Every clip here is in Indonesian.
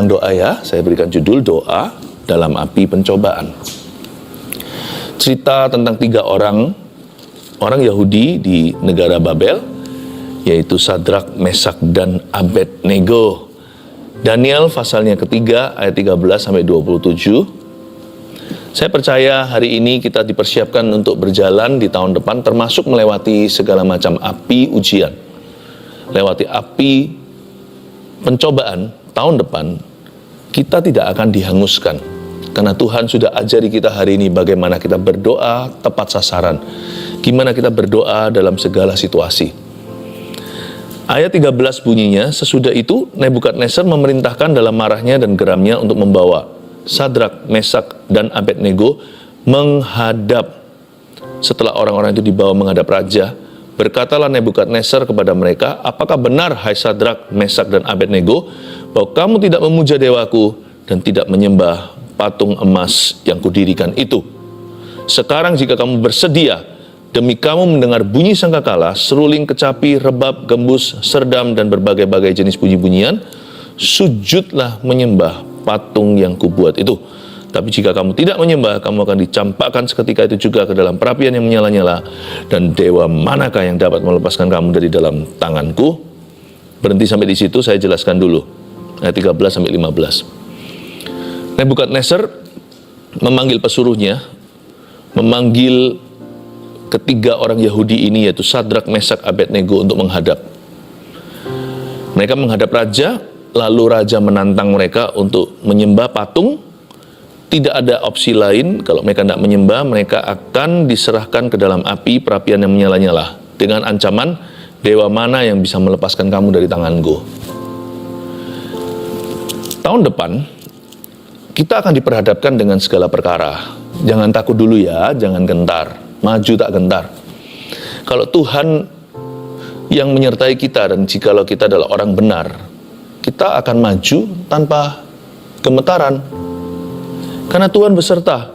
Doa ya, saya berikan judul doa dalam api pencobaan. Cerita tentang 3 orang Yahudi di negara Babel, yaitu Sadrak, Mesak, dan Abednego. Daniel pasalnya ketiga ayat 13 sampai 27. Saya percaya hari ini kita dipersiapkan untuk berjalan di tahun depan, termasuk melewati segala macam api ujian. Lewati api pencobaan tahun depan, kita tidak akan dihanguskan. Karena Tuhan sudah ajari kita hari ini bagaimana kita berdoa tepat sasaran. Gimana kita berdoa dalam segala situasi. Ayat 13 bunyinya, sesudah itu Nebukadnezar memerintahkan dalam marahnya dan geramnya untuk membawa Sadrak, Mesak, dan Abednego menghadap. Setelah orang-orang itu dibawa menghadap raja, berkatalah Nebukadnezar kepada mereka, apakah benar hai Sadrak, Mesak, dan Abednego, bahwa kamu tidak memuja dewaku dan tidak menyembah patung emas yang kudirikan itu? Sekarang jika kamu bersedia, demi kamu mendengar bunyi sangkakala, seruling, kecapi, rebab, gembus, serdam, dan berbagai-bagai jenis bunyi-bunyian, sujudlah menyembah patung yang kubuat itu. Tapi jika kamu tidak menyembah, kamu akan dicampakkan seketika itu juga ke dalam perapian yang menyala-nyala, dan dewa manakah yang dapat melepaskan kamu dari dalam tanganku? Berhenti sampai di situ, saya jelaskan dulu. Ayat 13 sampai 15. Nebukadnezar memanggil pesuruhnya, memanggil ketiga orang Yahudi ini, yaitu Sadrak, Mesak, Abednego, untuk menghadap. Mereka menghadap raja, lalu raja menantang mereka untuk menyembah patung. Tidak ada opsi lain. Kalau mereka tidak menyembah, mereka akan diserahkan ke dalam api perapian yang menyala-nyala dengan ancaman, dewa mana yang bisa melepaskan kamu dari tanganku? Tahun depan kita akan diperhadapkan dengan segala perkara. Jangan takut dulu ya, jangan gentar. Maju tak gentar. Kalau Tuhan yang menyertai kita, dan jikalau kita adalah orang benar, kita akan maju tanpa gemetaran. Karena Tuhan beserta.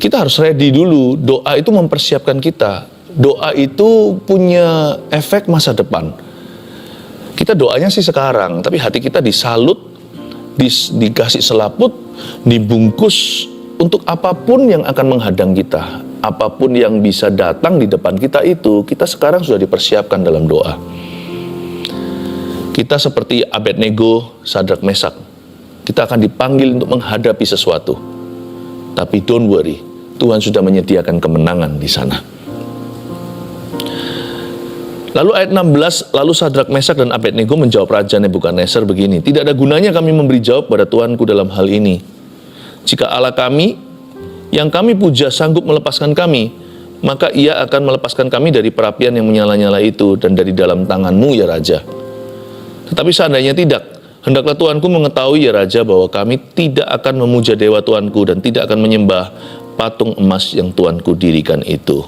Kita harus ready dulu. Doa itu mempersiapkan kita. Doa itu punya efek masa depan. Kita doanya sih sekarang, tapi hati kita disalut, dikasih selaput, dibungkus untuk apapun yang akan menghadang kita. Apapun yang bisa datang di depan kita itu, kita sekarang sudah dipersiapkan dalam doa. Kita seperti Abednego, Sadrak, Mesak. Kita akan dipanggil untuk menghadapi sesuatu. Tapi don't worry, Tuhan sudah menyediakan kemenangan di sana. Lalu ayat 16, lalu Sadrak, Mesak, dan Abednego menjawab Raja Nebukadnezar begini, tidak ada gunanya kami memberi jawab pada Tuanku dalam hal ini. Jika Allah kami, yang kami puja, sanggup melepaskan kami, maka ia akan melepaskan kami dari perapian yang menyala-nyala itu dan dari dalam tanganmu ya Raja. Tetapi seandainya tidak, hendaklah Tuanku mengetahui ya Raja bahwa kami tidak akan memuja dewa Tuanku dan tidak akan menyembah patung emas yang Tuanku dirikan itu.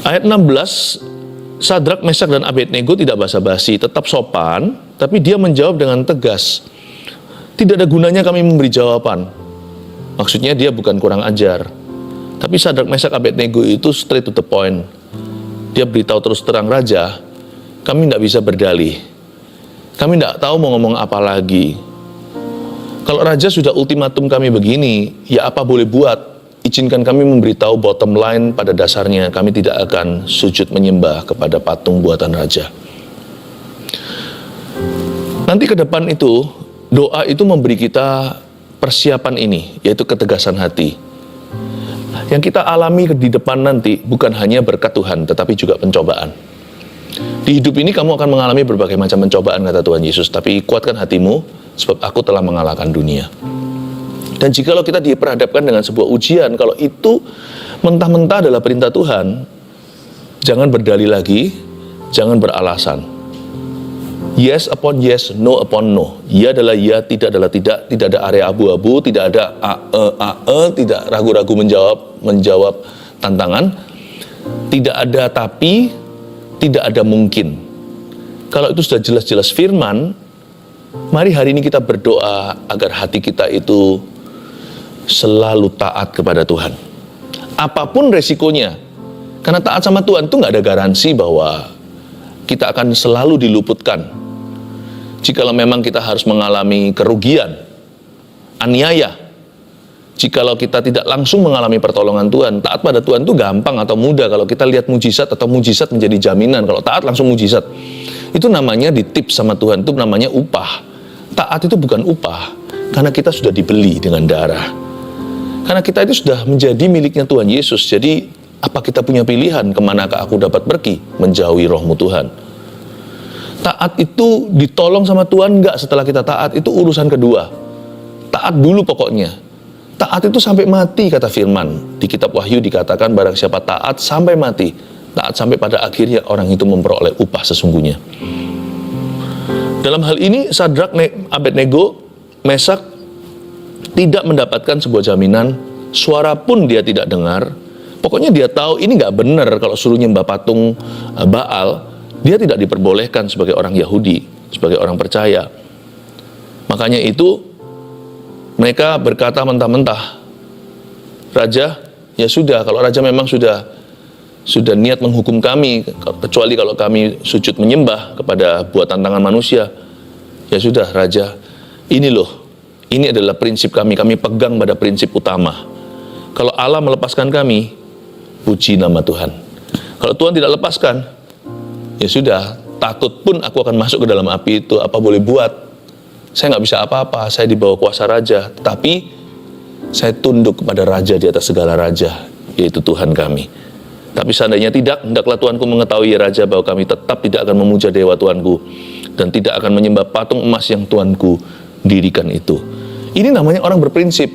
Ayat 16, Sadrak, Mesak, dan Abednego tidak basa-basi, tetap sopan, tapi dia menjawab dengan tegas. Tidak ada gunanya kami memberi jawaban. Maksudnya dia bukan kurang ajar. Tapi Sadrak, Mesak, Abednego itu straight to the point. Dia beritahu terus terang, Raja, kami tidak bisa berdalih. Kami tidak tahu mau ngomong apa lagi. Kalau Raja sudah ultimatum kami begini, ya apa boleh buat? Izinkan kami memberitahu bottom line pada dasarnya, kami tidak akan sujud menyembah kepada patung buatan Raja. Nanti ke depan itu, doa itu memberi kita persiapan ini, yaitu ketegasan hati. Yang kita alami di depan nanti bukan hanya berkat Tuhan, tetapi juga pencobaan. Di hidup ini kamu akan mengalami berbagai macam pencobaan, kata Tuhan Yesus, tapi kuatkan hatimu, sebab aku telah mengalahkan dunia. Dan jikalau kita diperhadapkan dengan sebuah ujian, kalau itu mentah-mentah adalah perintah Tuhan, jangan berdalih lagi, jangan beralasan. Yes upon yes, no upon no. Ya adalah ya, tidak adalah tidak ada area abu-abu, tidak ada tidak ragu-ragu menjawab tantangan, tidak ada tapi, tidak ada mungkin. Kalau itu sudah jelas-jelas firman, mari hari ini kita berdoa agar hati kita itu selalu taat kepada Tuhan. Apapun resikonya. Karena taat sama Tuhan itu nggak ada garansi bahwa kita akan selalu diluputkan. jikalau memang kita harus mengalami kerugian, aniaya, jikalau kita tidak langsung mengalami pertolongan Tuhan. Taat pada Tuhan itu gampang atau mudah kalau kita lihat mujizat, atau mujizat menjadi jaminan. Kalau taat langsung mujizat, itu namanya ditips sama Tuhan, itu namanya upah. Taat itu bukan upah, karena kita sudah dibeli dengan darah. Karena kita itu sudah menjadi miliknya Tuhan Yesus. Jadi apa kita punya pilihan kemanakah aku dapat pergi menjauhi rohmu Tuhan? Taat itu ditolong sama Tuhan enggak setelah kita taat, itu urusan kedua. Taat dulu pokoknya. Taat itu sampai mati, kata firman. Di kitab Wahyu dikatakan barang siapa taat sampai mati, taat sampai pada akhirnya orang itu memperoleh upah sesungguhnya. Dalam hal ini Sadrak, Abednego, Mesak tidak mendapatkan sebuah jaminan, suara pun dia tidak dengar. Pokoknya dia tahu ini nggak benar kalau suruh nyembah patung Baal. Dia tidak diperbolehkan sebagai orang Yahudi, sebagai orang percaya. Makanya itu mereka berkata mentah-mentah, Raja, ya sudah, kalau Raja memang sudah niat menghukum kami, kecuali kalau kami sujud menyembah kepada buatan tangan manusia, ya sudah Raja, ini loh, ini adalah prinsip kami pegang pada prinsip utama. Kalau Allah melepaskan kami, puji nama Tuhan. Kalau Tuhan tidak lepaskan, ya sudah, takut pun aku akan masuk ke dalam api itu, apa boleh buat. Saya nggak bisa apa-apa, saya di bawah kuasa Raja, tapi saya tunduk kepada Raja di atas segala Raja, yaitu Tuhan kami. Tapi seandainya tidak, hendaklah Tuanku mengetahui, ya Raja, bahwa kami tetap tidak akan memuja dewa Tuanku, dan tidak akan menyembah patung emas yang Tuanku dirikan itu. Ini namanya orang berprinsip.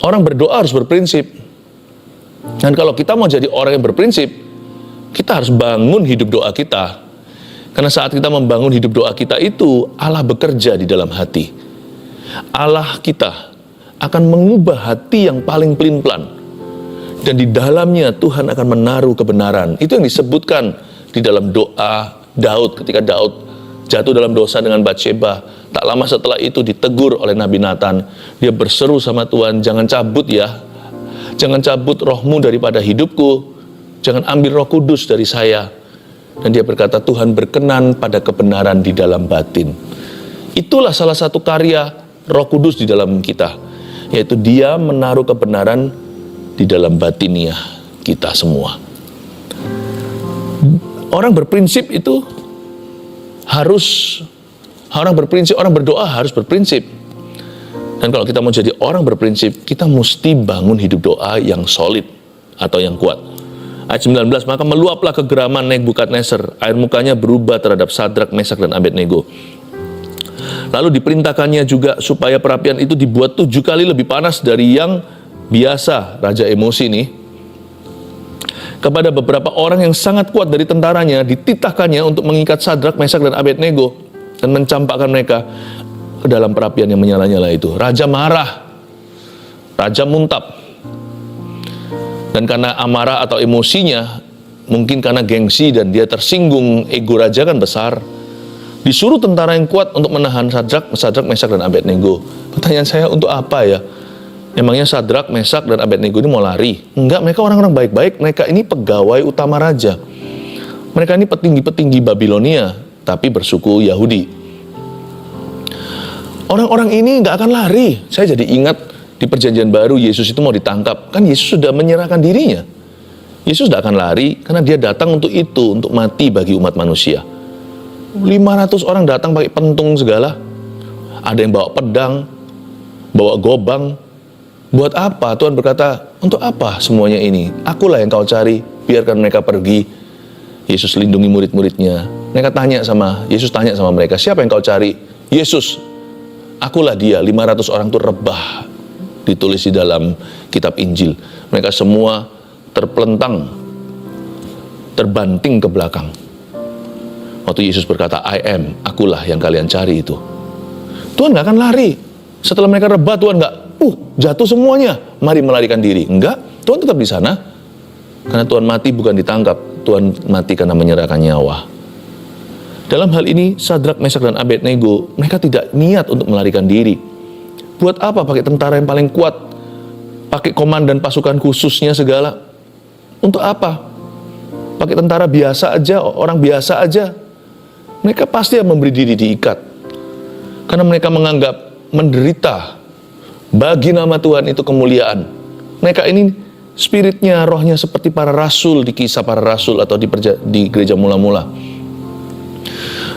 Orang berdoa harus berprinsip. Dan kalau kita mau jadi orang yang berprinsip, kita harus bangun hidup doa kita. Karena saat kita membangun hidup doa kita itu, Allah bekerja di dalam hati. Allah kita akan mengubah hati yang paling pelin-pelan. Dan di dalamnya Tuhan akan menaruh kebenaran. Itu yang disebutkan di dalam doa Daud ketika Daud jatuh dalam dosa dengan Batsheba. Tak lama setelah itu ditegur oleh Nabi Nathan. Dia berseru sama Tuhan, jangan cabut ya. Jangan cabut rohmu daripada hidupku. Jangan ambil Roh Kudus dari saya. Dan dia berkata, Tuhan berkenan pada kebenaran di dalam batin. Itulah salah satu karya Roh Kudus di dalam kita. Yaitu dia menaruh kebenaran di dalam batiniah kita semua. Orang berprinsip itu harus, orang berdoa harus berprinsip. Dan kalau kita mau jadi orang berprinsip, kita mesti bangun hidup doa yang solid atau yang kuat. Ayat 19, maka meluaplah kegeraman Nebukadnezar, air mukanya berubah terhadap Sadrak, Mesak, dan Abednego. Lalu diperintahkannya juga supaya perapian itu dibuat 7 kali lebih panas dari yang biasa. Raja emosi nih. Kepada beberapa orang yang sangat kuat dari tentaranya, dititahkannya untuk mengikat Sadrak, Mesak, dan Abednego dan mencampakkan mereka ke dalam perapian yang menyala-nyala itu. Raja marah, raja muntap. Dan karena amarah atau emosinya, mungkin karena gengsi dan dia tersinggung, ego raja kan besar, disuruh tentara yang kuat untuk menahan Sadrak, Mesak, dan Abednego. Pertanyaan saya, untuk apa ya? Emangnya Sadrak, Mesak, dan Abednego ini mau lari? Enggak, mereka orang-orang baik-baik. Mereka ini pegawai utama raja. Mereka ini petinggi-petinggi Babilonia, tapi bersuku Yahudi. Orang-orang ini nggak akan lari. Saya jadi ingat di perjanjian baru Yesus itu mau ditangkap. Kan Yesus sudah menyerahkan dirinya. Yesus tidak akan lari karena dia datang untuk itu, untuk mati bagi umat manusia. 500 orang datang pakai pentung segala. Ada yang bawa pedang, bawa gobang. Buat apa? Tuhan berkata, untuk apa semuanya ini? Akulah yang kau cari, biarkan mereka pergi. Yesus lindungi murid-muridnya. Yesus tanya sama mereka, siapa yang kau cari? Yesus. Akulah dia. 500 orang itu rebah. Ditulis di dalam kitab Injil. Mereka semua terpelentang, terbanting ke belakang. Waktu Yesus berkata, I am, akulah yang kalian cari itu. Tuhan gak akan lari. Setelah mereka rebah, Tuhan gak, jatuh semuanya, mari melarikan diri. Enggak, Tuhan tetap di sana. Karena Tuhan mati bukan ditangkap, Tuhan mati karena menyerahkan nyawa. Dalam hal ini, Sadrak, Mesak, dan Abednego, mereka tidak niat untuk melarikan diri. Buat apa pakai tentara yang paling kuat? Pakai komandan pasukan khususnya segala? Untuk apa? Pakai tentara biasa aja, orang biasa aja. Mereka pasti yang memberi diri diikat. Karena mereka menganggap menderita bagi nama Tuhan itu kemuliaan. Mereka ini spiritnya, rohnya seperti para rasul di Kisah Para Rasul atau di gereja mula-mula.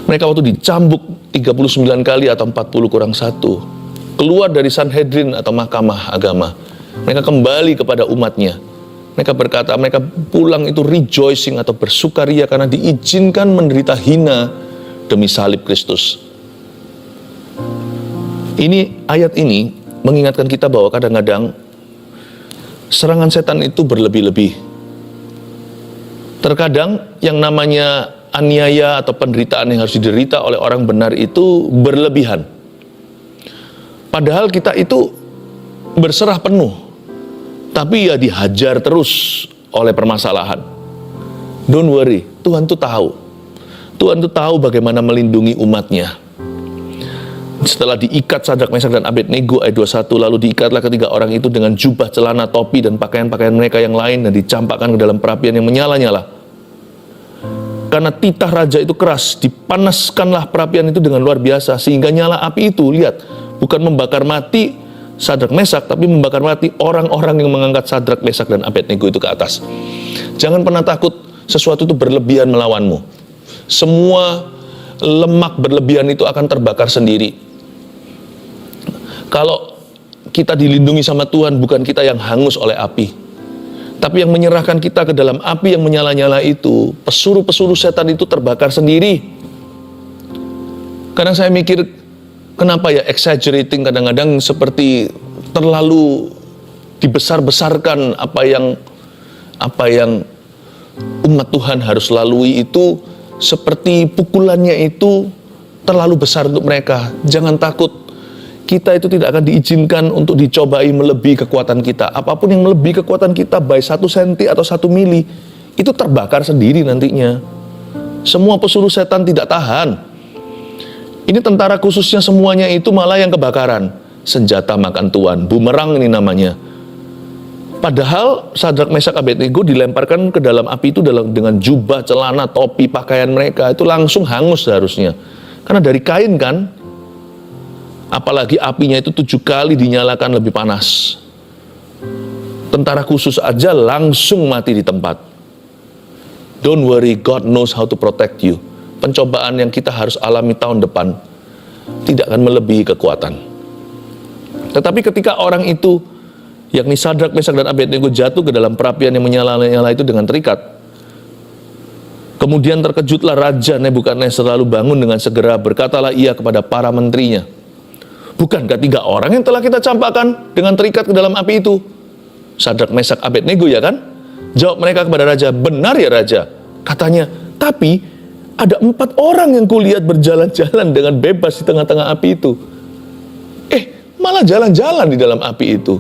Mereka waktu dicambuk 39 kali atau 40 kurang 1, keluar dari Sanhedrin atau mahkamah agama, mereka kembali kepada umatnya. Mereka berkata, mereka pulang itu rejoicing atau bersukaria karena diizinkan menderita hina demi salib Kristus. Ayat ini mengingatkan kita bahwa kadang-kadang serangan setan itu berlebih-lebih. Terkadang yang namanya aniaya atau penderitaan yang harus diderita oleh orang benar itu berlebihan. Padahal kita itu berserah penuh, tapi ya dihajar terus oleh permasalahan. Don't worry, Tuhan tuh tahu. Tuhan tuh tahu bagaimana melindungi umatnya. Setelah diikat Sadrak, Mesak, dan Abednego, ayat 21, lalu diikatlah ketiga orang itu dengan jubah, celana, topi, dan pakaian-pakaian mereka yang lain, dan dicampakkan ke dalam perapian yang menyala-nyala. Karena titah raja itu keras, dipanaskanlah perapian itu dengan luar biasa, sehingga nyala api itu, lihat, bukan membakar mati Sadrak, Mesak, tapi membakar mati orang-orang yang mengangkat Sadrak, Mesak, dan Abednego itu ke atas. Jangan pernah takut sesuatu itu berlebihan melawanmu. Semua lemak berlebihan itu akan terbakar sendiri. Kalau kita dilindungi sama Tuhan, bukan kita yang hangus oleh api, tapi yang menyerahkan kita ke dalam api yang menyala-nyala itu, pesuruh-pesuruh setan itu terbakar sendiri. Kadang saya mikir, kenapa ya exaggerating kadang-kadang seperti terlalu dibesar-besarkan apa yang umat Tuhan harus lalui itu, seperti pukulannya itu terlalu besar untuk mereka. Jangan takut. Kita itu tidak akan diizinkan untuk dicobai melebihi kekuatan kita. Apapun yang melebihi kekuatan kita, baik 1 senti atau 1 mili, itu terbakar sendiri nantinya. Semua pesuruh setan tidak tahan. Ini tentara khususnya semuanya itu malah yang kebakaran. Senjata makan tuan, bumerang ini namanya. Padahal Sadrak, Mesak, Abednego dilemparkan ke dalam api itu dengan jubah, celana, topi, pakaian mereka. Itu langsung hangus seharusnya. Karena dari kain kan. Apalagi apinya itu 7 kali dinyalakan lebih panas. Tentara khusus aja langsung mati di tempat. Don't worry, God knows how to protect you. Pencobaan yang kita harus alami tahun depan tidak akan melebihi kekuatan. Tetapi ketika orang itu, yakni Sadrak, Mesak, dan Abednego jatuh ke dalam perapian yang menyala-nyala itu dengan terikat, kemudian terkejutlah Raja Nebukadnezar lalu bangun dengan segera, berkatalah ia kepada para menterinya, bukankah 3 orang yang telah kita campakkan dengan terikat ke dalam api itu? Sadrak, Mesak, Abednego, ya kan? Jawab mereka kepada Raja, benar ya Raja. Katanya, tapi ada 4 orang yang kulihat berjalan-jalan dengan bebas di tengah-tengah api itu. Malah jalan-jalan di dalam api itu.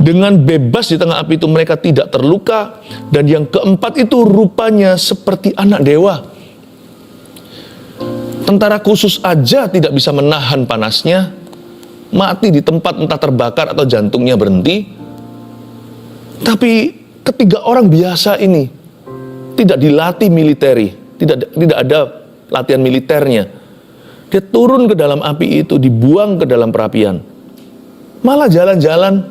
Dengan bebas di tengah api itu mereka tidak terluka. Dan yang keempat itu rupanya seperti anak dewa. Tentara khusus aja tidak bisa menahan panasnya, mati di tempat, entah terbakar atau jantungnya berhenti. Tapi ketiga orang biasa ini tidak dilatih militeri, tidak ada latihan militernya. Dia turun ke dalam api itu, dibuang ke dalam perapian, malah jalan-jalan.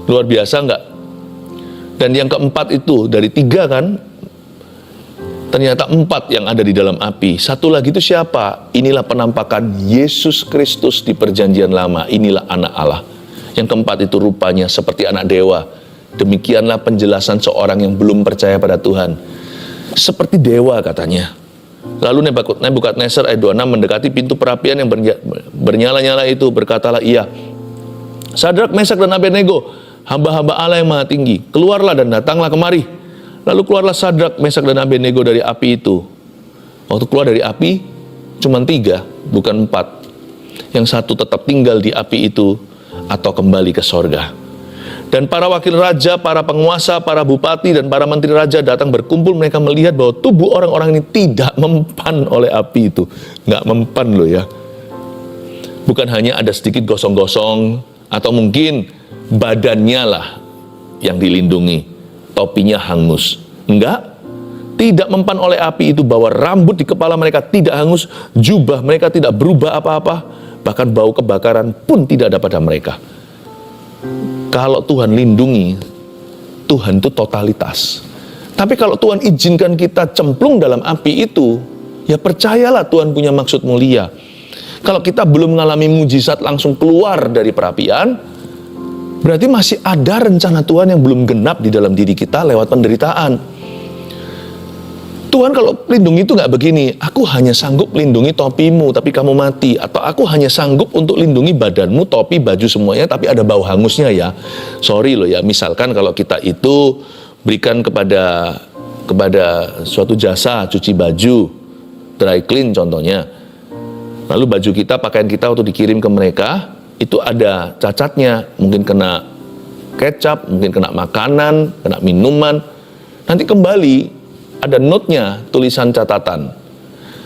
Luar biasa enggak? Dan yang keempat itu dari 3 kan, ternyata 4 yang ada di dalam api. 1 lagi itu siapa? Inilah penampakan Yesus Kristus di perjanjian lama. Inilah anak Allah. Yang keempat itu rupanya seperti anak dewa. Demikianlah penjelasan seorang yang belum percaya pada Tuhan. Seperti dewa katanya. Lalu Nebukadnezar ayat 26 mendekati pintu perapian yang bernyala-nyala itu, berkatalah ia, Sadrak, Mesak, dan Abednego, hamba-hamba Allah yang maha tinggi, keluarlah dan datanglah kemari. Lalu keluarlah Sadrak, Mesak, dan Abednego dari api itu. Waktu keluar dari api, cuma 3, bukan 4. Yang 1 tetap tinggal di api itu, atau kembali ke sorga. Dan para wakil raja, para penguasa, para bupati, dan para menteri raja datang berkumpul. Mereka melihat bahwa tubuh orang-orang ini tidak mempan oleh api itu. Nggak mempan loh ya. Bukan hanya ada sedikit gosong-gosong, atau mungkin badannya lah yang dilindungi. Topinya hangus. Enggak. tidak mempan oleh api itu, bahwa rambut di kepala mereka tidak hangus, jubah mereka tidak berubah apa-apa, bahkan bau kebakaran pun tidak ada pada mereka. Kalau Tuhan lindungi, Tuhan itu totalitas. Tapi kalau Tuhan izinkan kita cemplung dalam api itu, ya percayalah Tuhan punya maksud mulia. Kalau kita belum mengalami mujizat langsung keluar dari perapian, berarti masih ada rencana Tuhan yang belum genap di dalam diri kita lewat penderitaan. Tuhan kalau lindungi itu nggak begini, aku hanya sanggup lindungi topimu tapi kamu mati, atau aku hanya sanggup untuk lindungi badanmu, topi, baju semuanya tapi ada bau hangusnya ya. Sorry loh ya, misalkan kalau kita itu berikan kepada suatu jasa cuci baju, dry clean contohnya, lalu baju kita, pakaian kita waktu dikirim ke mereka itu ada cacatnya, mungkin kena kecap, mungkin kena makanan, kena minuman, nanti kembali ada note-nya, tulisan catatan.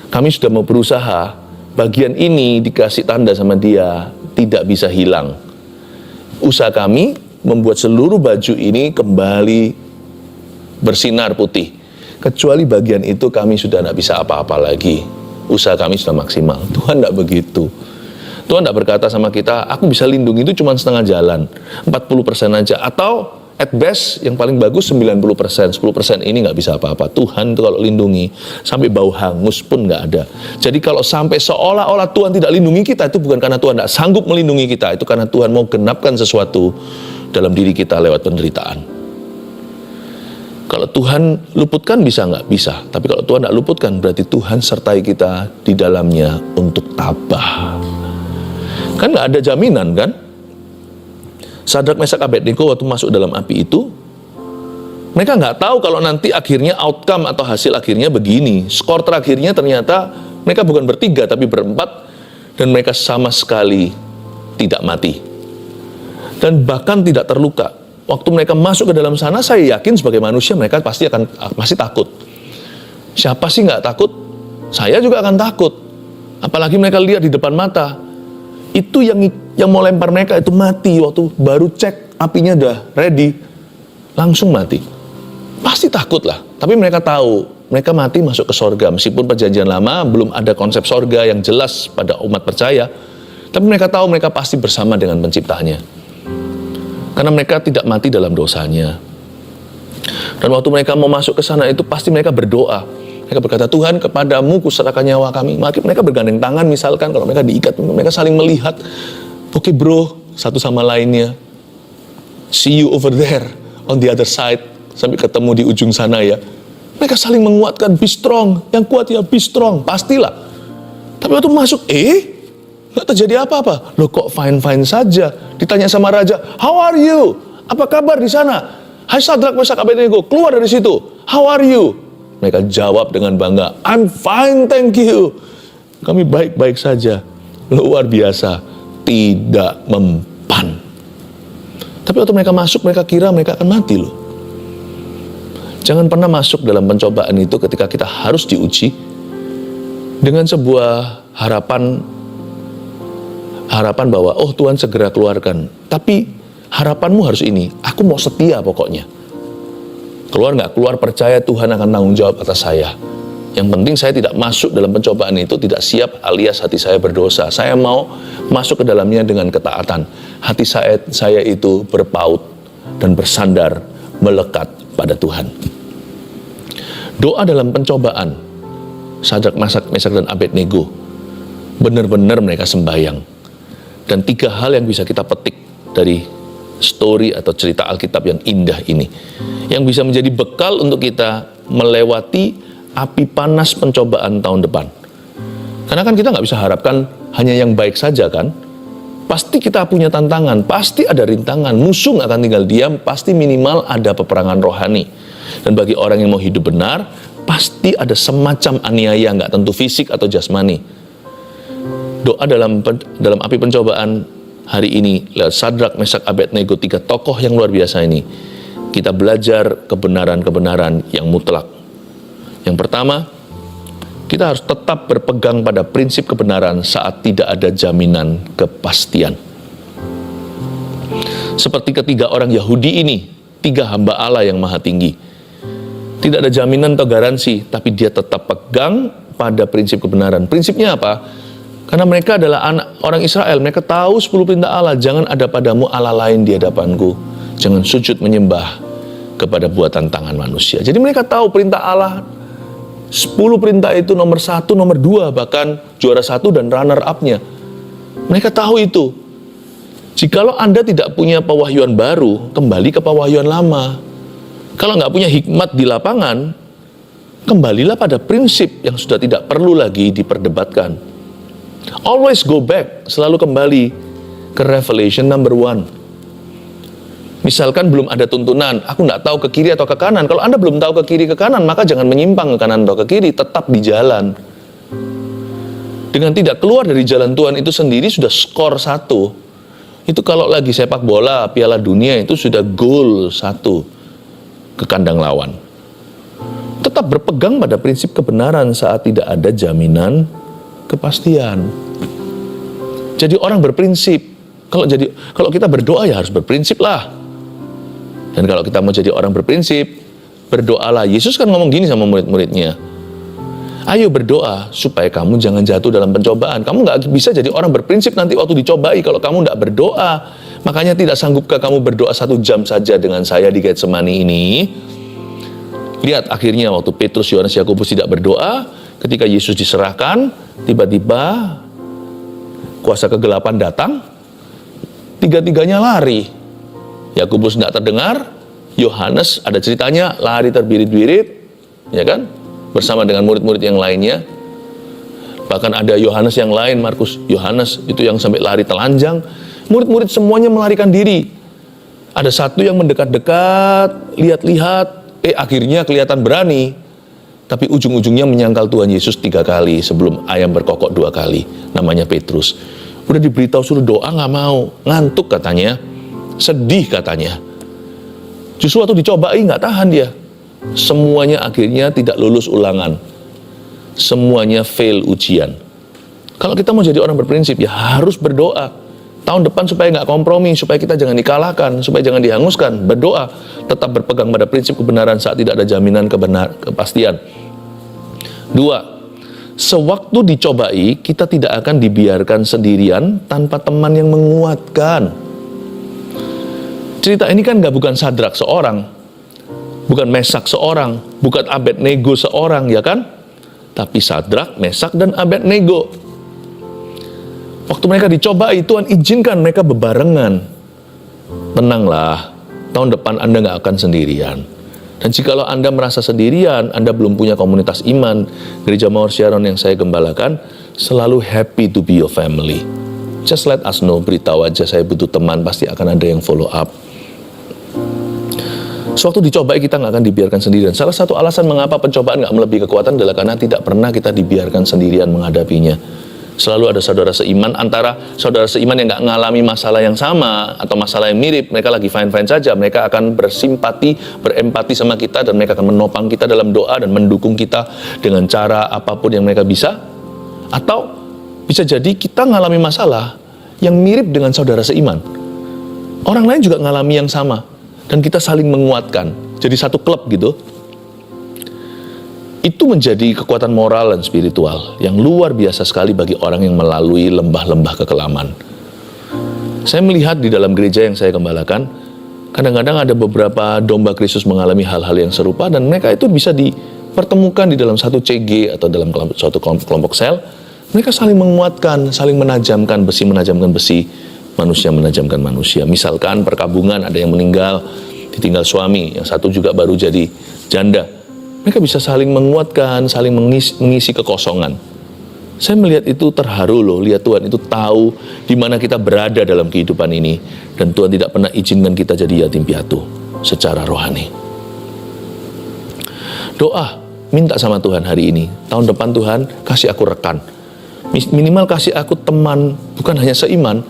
Kami sudah mau berusaha, bagian ini dikasih tanda sama dia, tidak bisa hilang. Usaha kami membuat seluruh baju ini kembali bersinar putih. Kecuali bagian itu kami sudah tidak bisa apa-apa lagi. Usaha kami sudah maksimal. Tuhan tidak begitu. Tuhan tidak berkata sama kita, aku bisa lindungi itu cuma setengah jalan, 40% aja, atau at best yang paling bagus 90%, 10% ini nggak bisa apa-apa. Tuhan itu kalau lindungi sampai bau hangus pun nggak ada. Jadi kalau sampai seolah-olah Tuhan tidak lindungi kita, itu bukan karena Tuhan tidak sanggup melindungi kita, itu karena Tuhan mau genapkan sesuatu dalam diri kita lewat penderitaan. Kalau Tuhan luputkan bisa nggak? Bisa. Tapi kalau Tuhan tidak luputkan, berarti Tuhan sertai kita di dalamnya untuk tabah. Kan nggak ada jaminan kan? Sadrak, Mesak, Abednego waktu masuk dalam api itu, mereka nggak tahu kalau nanti akhirnya outcome atau hasil akhirnya begini. Skor terakhirnya ternyata mereka bukan bertiga tapi berempat, dan mereka sama sekali tidak mati. Dan bahkan tidak terluka. Waktu mereka masuk ke dalam sana, saya yakin sebagai manusia mereka pasti takut. Siapa sih nggak takut? Saya juga akan takut. Apalagi mereka lihat di depan mata. Itu yang mau lempar mereka itu mati. Waktu baru cek apinya udah ready, langsung mati. Pasti takut lah. Tapi mereka tahu, mereka mati masuk ke sorga. Meskipun perjanjian lama belum ada konsep sorga yang jelas pada umat percaya, tapi mereka tahu mereka pasti bersama dengan penciptanya. Karena mereka tidak mati dalam dosanya. Dan waktu mereka mau masuk ke sana itu pasti mereka berdoa. Mereka berkata, Tuhan, kepadamu kuserahkan nyawa kami. Mereka bergandeng tangan misalkan, kalau mereka diikat, mereka saling melihat. Oke bro, satu sama lainnya. See you over there, on the other side. Sampai ketemu di ujung sana ya. Mereka saling menguatkan, be strong. Yang kuat ya, be strong. Pastilah. Tapi waktu masuk, nggak terjadi apa-apa. Loh kok fine-fine saja. Ditanya sama raja, how are you? Apa kabar di sana? Hai Sadrak, Mesak, Abednego, keluar dari situ. How are you? Mereka jawab dengan bangga, I'm fine, thank you. Kami baik-baik saja. Luar biasa. Tidak mempan. Tapi waktu mereka masuk, mereka kira mereka akan mati loh. Jangan pernah masuk dalam pencobaan itu ketika kita harus diuji dengan sebuah harapan bahwa oh Tuhan segera keluarkan. Tapi harapanmu harus ini, aku mau setia pokoknya. Keluar nggak keluar, percaya Tuhan akan tanggung jawab atas saya. Yang penting saya tidak masuk dalam pencobaan itu tidak siap, alias hati saya berdosa. Saya mau masuk ke dalamnya dengan ketaatan. Hati saya itu berpaut dan bersandar melekat pada Tuhan. Doa dalam pencobaan, Sadrak, Mesak, dan Abednego, benar-benar mereka sembahyang. Dan 3 hal yang bisa kita petik dari story atau cerita Alkitab yang indah ini, yang bisa menjadi bekal untuk kita melewati api panas pencobaan tahun depan. Karena kan kita nggak bisa harapkan hanya yang baik saja kan. Pasti kita punya tantangan, pasti ada rintangan, musuh nggak akan tinggal diam, pasti minimal ada peperangan rohani. Dan bagi orang yang mau hidup benar, pasti ada semacam aniaya, nggak tentu fisik atau jasmani. Doa dalam api pencobaan hari ini, lewat Sadrak, Mesak, Abednego, 3 tokoh yang luar biasa ini, kita belajar kebenaran-kebenaran yang mutlak. Yang pertama, kita harus tetap berpegang pada prinsip kebenaran saat tidak ada jaminan kepastian. Seperti ketiga orang Yahudi ini, 3 hamba Allah yang maha tinggi. Tidak ada jaminan atau garansi, tapi dia tetap pegang pada prinsip kebenaran. Prinsipnya apa? Karena mereka adalah anak orang Israel, mereka tahu 10 perintah Allah. Jangan ada padamu Allah lain di hadapanku. Jangan sujud menyembah kepada buatan tangan manusia. Jadi mereka tahu perintah Allah, 10 perintah itu nomor 1, nomor 2, bahkan juara 1 dan runner up-nya. Mereka tahu itu. Jikalau Anda tidak punya pewahyuan baru, kembali ke pewahyuan lama. Kalau nggak punya hikmat di lapangan, kembalilah pada prinsip yang sudah tidak perlu lagi diperdebatkan. Always go back, selalu kembali ke Revelation number 1. Misalkan belum ada tuntunan, aku nggak tahu ke kiri atau ke kanan. Kalau Anda belum tahu ke kiri ke kanan, maka jangan menyimpang ke kanan atau ke kiri, tetap di jalan. Dengan tidak keluar dari jalan Tuhan itu sendiri sudah skor 1. Itu kalau lagi sepak bola, Piala Dunia itu sudah gol 1 ke kandang lawan. Tetap berpegang pada prinsip kebenaran saat tidak ada jaminan kepastian. Jadi orang berprinsip. Kalau kita berdoa ya harus berprinsip lah. Dan kalau kita mau jadi orang berprinsip, berdoalah. Yesus kan ngomong gini sama murid-muridnya. Ayo berdoa supaya kamu jangan jatuh dalam pencobaan. Kamu nggak bisa jadi orang berprinsip nanti waktu dicobai kalau kamu nggak berdoa. Makanya tidak sanggupkah kamu berdoa 1 jam saja dengan saya di Getsemani ini? Lihat akhirnya waktu Petrus, Yohanes, Yakobus tidak berdoa, ketika Yesus diserahkan, tiba-tiba kuasa kegelapan datang, tiga-tiganya lari. Yakobus tidak terdengar, Yohanes ada ceritanya lari terbirit-birit, ya kan? Bersama dengan murid-murid yang lainnya. Bahkan ada Yohanes yang lain, Markus, Yohanes itu yang sampai lari telanjang. Murid-murid semuanya melarikan diri. Ada satu yang mendekat-dekat, lihat-lihat, akhirnya kelihatan berani. Tapi ujung-ujungnya menyangkal Tuhan Yesus 3 kali sebelum ayam berkokok 2 kali. Namanya Petrus. Udah diberitahu suruh doa nggak mau, ngantuk katanya, sedih katanya. Justru waktu dicobai nggak tahan dia. Semuanya akhirnya tidak lulus ulangan. Semuanya fail ujian. Kalau kita mau jadi orang berprinsip ya harus berdoa. Tahun depan supaya nggak kompromi, supaya kita jangan dikalahkan, supaya jangan dihanguskan, berdoa, tetap berpegang pada prinsip kebenaran saat tidak ada jaminan kepastian. 2, sewaktu dicobai, kita tidak akan dibiarkan sendirian tanpa teman yang menguatkan. Cerita ini kan bukan Sadrak seorang, bukan Mesak seorang, bukan Abednego seorang, ya kan? Tapi Sadrak, Mesak, dan Abednego. Waktu mereka dicobai, Tuhan izinkan mereka bebarengan. Tenanglah, tahun depan Anda nggak akan sendirian. Dan jikalau Anda merasa sendirian, Anda belum punya komunitas iman, Gereja Mawar Sharon yang saya gembalakan, selalu happy to be your family. Just let us know, beritahu aja saya butuh teman, pasti akan ada yang follow up. Sewaktu dicobai kita nggak akan dibiarkan sendirian. Salah satu alasan mengapa pencobaan nggak melebihi kekuatan adalah karena tidak pernah kita dibiarkan sendirian menghadapinya. Selalu ada saudara seiman, antara saudara seiman yang nggak ngalami masalah yang sama atau masalah yang mirip, mereka lagi fine-fine saja, mereka akan bersimpati, berempati sama kita, dan mereka akan menopang kita dalam doa dan mendukung kita dengan cara apapun yang mereka bisa. Atau bisa jadi kita ngalami masalah yang mirip dengan saudara seiman. Orang lain juga ngalami yang sama, dan kita saling menguatkan, jadi satu klub gitu. Itu menjadi kekuatan moral dan spiritual yang luar biasa sekali bagi orang yang melalui lembah-lembah kekelaman. Saya melihat di dalam gereja yang saya gembalakan, kadang-kadang ada beberapa domba Kristus mengalami hal-hal yang serupa, dan mereka itu bisa dipertemukan di dalam satu CG atau dalam suatu kelompok sel. Mereka saling menguatkan, saling menajamkan besi, manusia menajamkan manusia. Misalkan perkabungan, ada yang meninggal, ditinggal suami, yang satu juga baru jadi janda. Mereka bisa saling menguatkan, saling mengisi kekosongan. Saya melihat itu terharu loh, lihat Tuhan itu tahu di mana kita berada dalam kehidupan ini. Dan Tuhan tidak pernah izinkan kita jadi yatim piatu secara rohani. Doa, minta sama Tuhan hari ini. Tahun depan Tuhan, kasih aku rekan. Minimal kasih aku teman, bukan hanya seiman,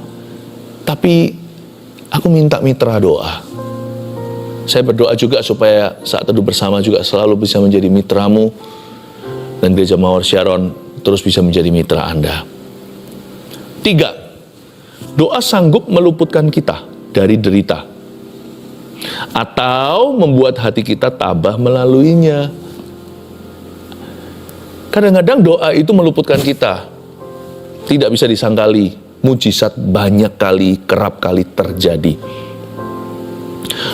tapi aku minta mitra doa. Saya berdoa juga supaya saat teduh bersama juga selalu bisa menjadi mitramu, dan Gereja Mawar Sharon terus bisa menjadi mitra Anda. 3, doa sanggup meluputkan kita dari derita. atau membuat hati kita tabah melaluinya. Kadang-kadang doa itu meluputkan kita. Tidak bisa disangkali, mujizat banyak kali, kerap kali terjadi.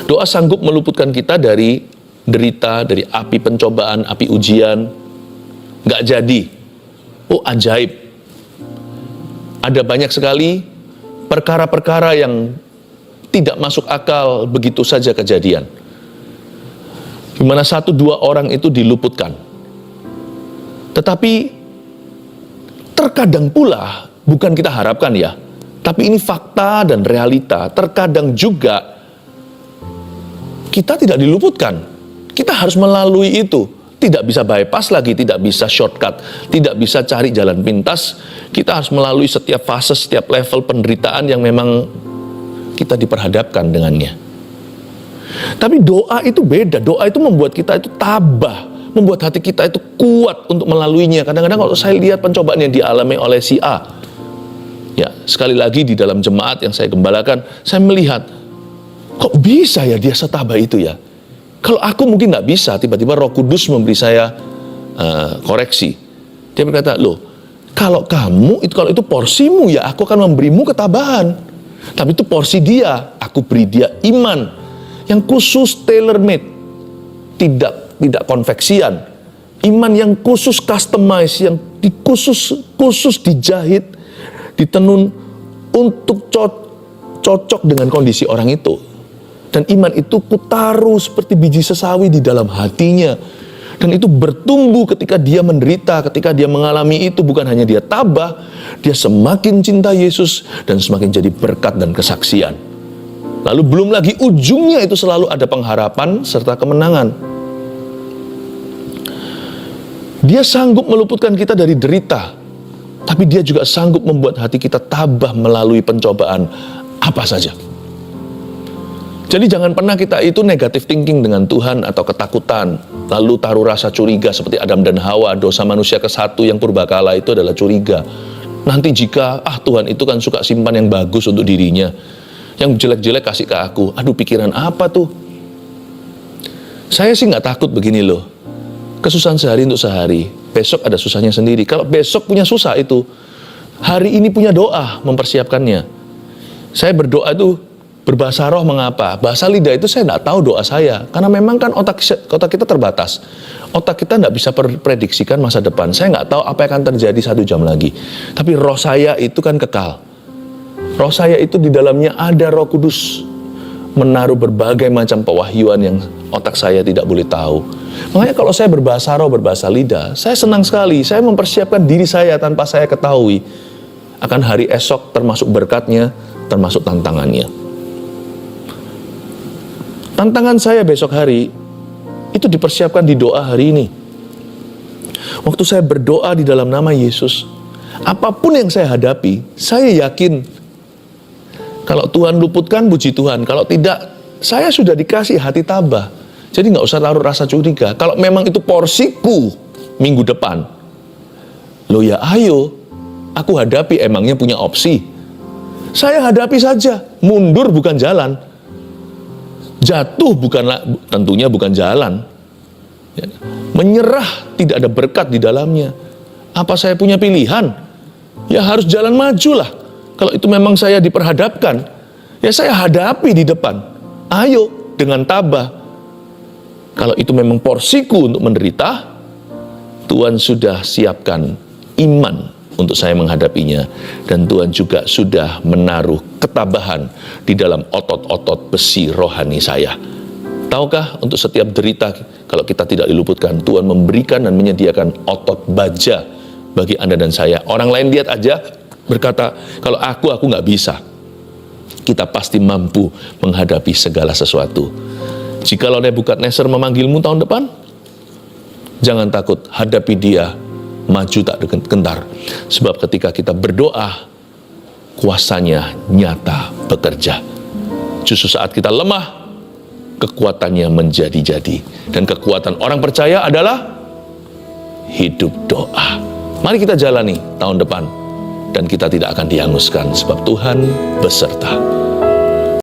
Doa sanggup meluputkan kita dari derita, dari api pencobaan, api ujian. Nggak jadi. Oh, ajaib. Ada banyak sekali perkara-perkara yang tidak masuk akal begitu saja kejadian. Di mana 1-2 orang itu diluputkan. Tetapi terkadang pula, bukan kita harapkan ya, tapi ini fakta dan realita, terkadang juga kita tidak diluputkan. Kita harus melalui itu. Tidak bisa bypass lagi, tidak bisa shortcut, tidak bisa cari jalan pintas. Kita harus melalui setiap fase, setiap level penderitaan yang memang kita diperhadapkan dengannya. Tapi doa itu beda. Doa itu membuat kita itu tabah, membuat hati kita itu kuat untuk melaluinya. Kadang-kadang kalau saya lihat pencobaan yang dialami oleh si A, ya sekali lagi di dalam jemaat yang saya gembalakan, saya melihat, kok bisa ya dia setabah itu ya? Kalau aku mungkin nggak bisa, tiba-tiba Roh Kudus memberi saya koreksi. Dia berkata, loh, kalau itu porsimu ya, aku akan memberimu ketabahan. Tapi itu porsi dia, aku beri dia iman yang khusus tailor-made, tidak konveksian. Iman yang khusus customize, yang khusus dijahit, ditenun untuk cocok dengan kondisi orang itu. Dan iman itu kutaruh seperti biji sesawi di dalam hatinya. Dan itu bertumbuh ketika dia menderita, ketika dia mengalami itu. Bukan hanya dia tabah, dia semakin cinta Yesus dan semakin jadi berkat dan kesaksian. Lalu belum lagi ujungnya itu selalu ada pengharapan serta kemenangan. Dia sanggup meluputkan kita dari derita, tapi dia juga sanggup membuat hati kita tabah melalui pencobaan apa saja. Jadi jangan pernah kita itu negative thinking dengan Tuhan atau ketakutan, lalu taruh rasa curiga seperti Adam dan Hawa. Dosa manusia ke-1 yang purbakala itu adalah curiga. Nanti jika Tuhan itu kan suka simpan yang bagus untuk dirinya, yang jelek-jelek kasih ke aku. Aduh, pikiran apa tuh? Saya sih nggak takut begini loh. Kesusahan sehari untuk sehari, besok ada susahnya sendiri. Kalau besok punya susah itu, hari ini punya doa mempersiapkannya. Saya berdoa itu berbahasa roh. Mengapa? Bahasa lidah itu saya tidak tahu doa saya. Karena memang kan otak kita terbatas. Otak kita tidak bisa prediksikan masa depan. Saya nggak tahu apa yang akan terjadi 1 jam lagi. Tapi roh saya itu kan kekal. Roh saya itu di dalamnya ada Roh Kudus. Menaruh berbagai macam pewahyuan yang otak saya tidak boleh tahu. Makanya kalau saya berbahasa roh, berbahasa lidah, saya senang sekali. Saya mempersiapkan diri saya tanpa saya ketahui akan hari esok, termasuk berkatnya, termasuk tantangannya. Tantangan saya besok hari itu dipersiapkan di doa hari ini. Waktu saya berdoa di dalam nama Yesus, apapun yang saya hadapi, saya yakin kalau Tuhan luputkan, puji Tuhan. Kalau tidak, saya sudah dikasih hati tabah. Jadi nggak usah taruh rasa curiga. Kalau memang itu porsiku minggu depan, loh ya ayo, aku hadapi. Emangnya punya opsi? Saya hadapi saja. Mundur bukan jalan. Jatuh tentunya bukan jalan. Menyerah tidak ada berkat di dalamnya. Apa saya punya pilihan? Ya harus jalan maju lah. Kalau itu memang saya diperhadapkan, ya saya hadapi di depan. Ayo dengan tabah. Kalau itu memang porsiku untuk menderita, Tuhan sudah siapkan iman untuk saya menghadapinya. Dan Tuhan juga sudah menaruh ketabahan di dalam otot-otot besi rohani saya. Tahukah untuk setiap derita, kalau kita tidak diluputkan, Tuhan memberikan dan menyediakan otot baja bagi Anda dan saya. Orang lain lihat aja, berkata, kalau aku nggak bisa. Kita pasti mampu menghadapi segala sesuatu. Jikalau Nebukadnezar memanggilmu tahun depan, jangan takut, hadapi dia, maju tak gentar. Sebab ketika kita berdoa, kuasanya nyata bekerja. Justru saat kita lemah, kekuatannya menjadi-jadi. Dan kekuatan orang percaya adalah hidup doa. Mari kita jalani tahun depan. Dan kita tidak akan dihanguskan sebab Tuhan beserta.